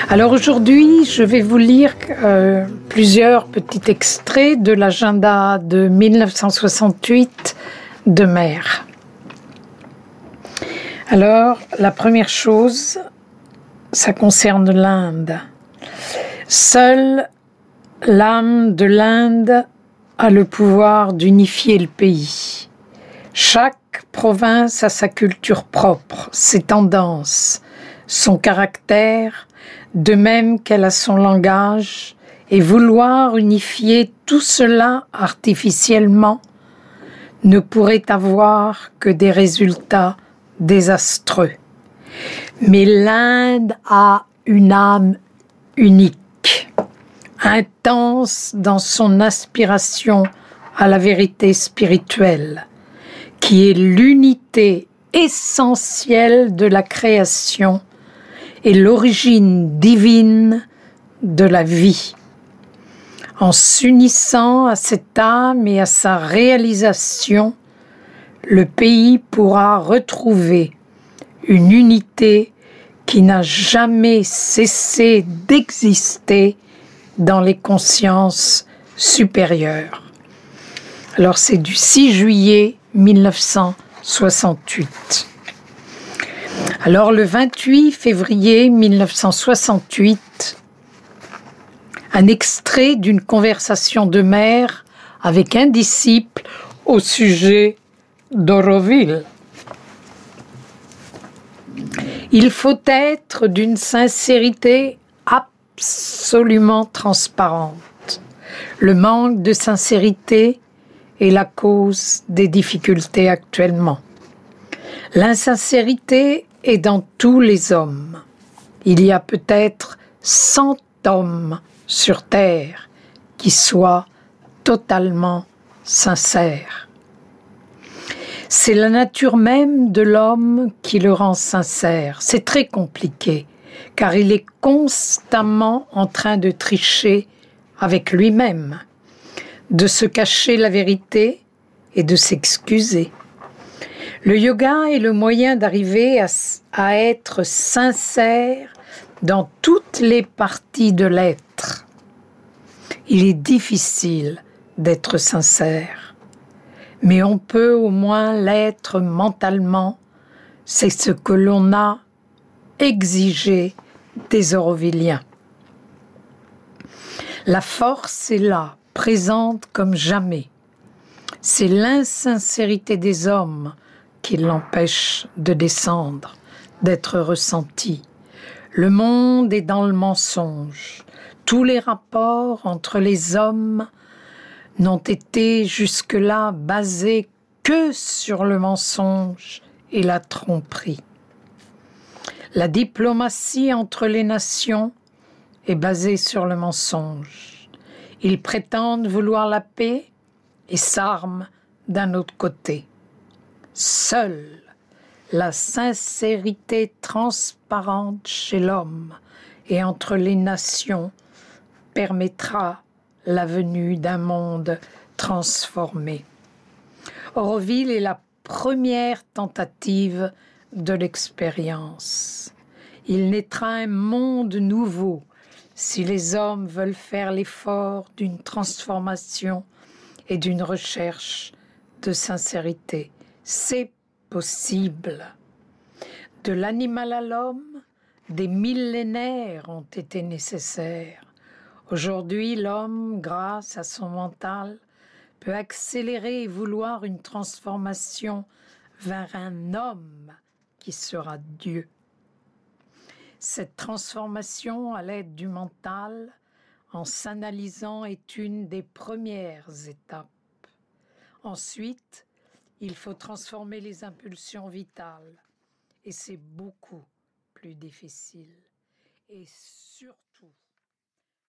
Alors aujourd'hui, je vais vous lire plusieurs petits extraits de l'agenda de 1968 de Mère. Alors, la première chose, ça concerne l'Inde. Seule l'âme de l'Inde a le pouvoir d'unifier le pays. Chaque province a sa culture propre, ses tendances, son caractère, de même qu'elle a son langage, et vouloir unifier tout cela artificiellement ne pourrait avoir que des résultats désastreux. Mais l'Inde a une âme unique, intense dans son aspiration à la vérité spirituelle, qui est l'unité essentielle de la création et l'origine divine de la vie. En s'unissant à cette âme et à sa réalisation, le pays pourra retrouver une unité qui n'a jamais cessé d'exister dans les consciences supérieures. Alors c'est du 6 juillet 1968. Alors le 28 février 1968, un extrait d'une conversation de Mère avec un disciple au sujet d'Auroville. Il faut être d'une sincérité absolument transparente. Le manque de sincérité est la cause des difficultés actuellement. L'insincérité est dans tous les hommes. Il y a peut-être 100 hommes sur terre qui soient totalement sincères. C'est la nature même de l'homme qui le rend sincère. C'est très compliqué, car il est constamment en train de tricher avec lui-même, de se cacher la vérité et de s'excuser. Le yoga est le moyen d'arriver à être sincère dans toutes les parties de l'être. Il est difficile d'être sincère, mais on peut au moins l'être mentalement. C'est ce que l'on a exigé des Aurovilliens. La force est là, présente comme jamais. C'est l'insincérité des hommes qui l'empêche de descendre, d'être ressenti. Le monde est dans le mensonge. Tous les rapports entre les hommes n'ont été jusque-là basés que sur le mensonge et la tromperie. La diplomatie entre les nations est basée sur le mensonge. Ils prétendent vouloir la paix et s'arment d'un autre côté. Seule la sincérité transparente chez l'homme et entre les nations permettra la venue d'un monde transformé. Auroville est la première tentative de l'expérience. Il naîtra un monde nouveau si les hommes veulent faire l'effort d'une transformation et d'une recherche de sincérité. C'est possible. De l'animal à l'homme, des millénaires ont été nécessaires. Aujourd'hui, l'homme, grâce à son mental, peut accélérer et vouloir une transformation vers un homme qui sera Dieu. Cette transformation à l'aide du mental, en s'analysant, est une des premières étapes. Ensuite, il faut transformer les impulsions vitales et c'est beaucoup plus difficile. Et surtout